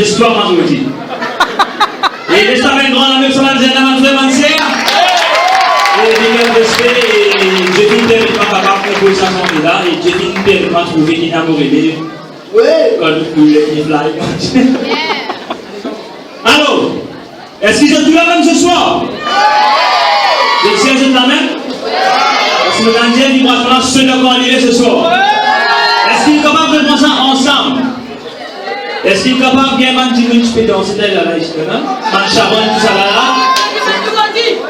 espoirs vendredi. Et les savants grands, la même semaine, j'ai un amant et j'ai fini tellement capable de poser sa santé là, et j'ai fini tellement trouvé qu'il n'a pas aimé. Oui, quand il fly. Alors, est-ce qu'ils ont tout la même ce soir? Vous êtes sérieux de la même? Est-ce que vous avez dit, moi, je prends ceux qui vont arriver ce soir? Est-ce qu'ils sont capables de faire ça ensemble? Est-ce qu'ils sont capables de faire un petit peu de danser là, là, ici, là? Un chabon, tout ça là?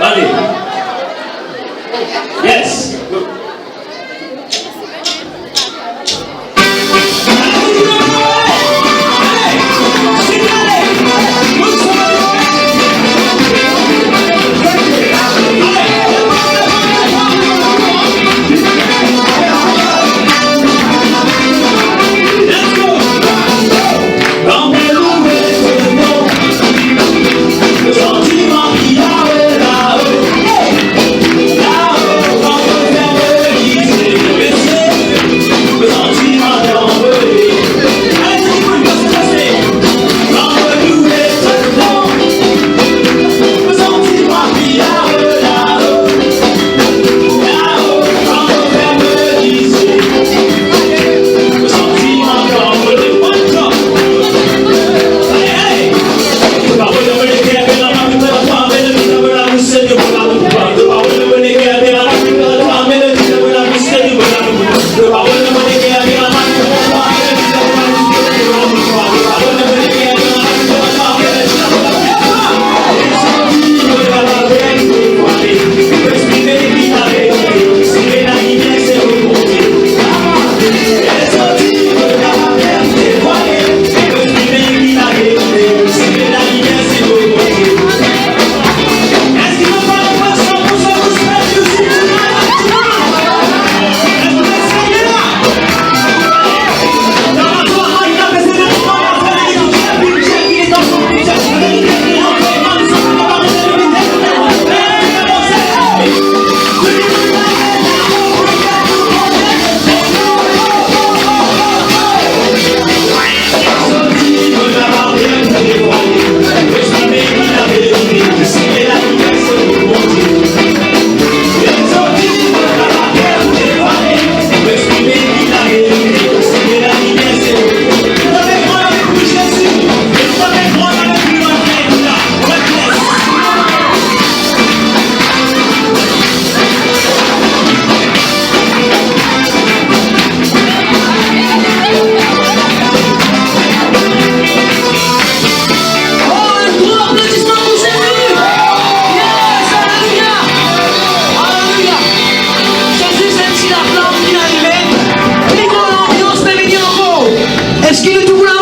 Allez. Yes. Est-ce qu'il est tout là?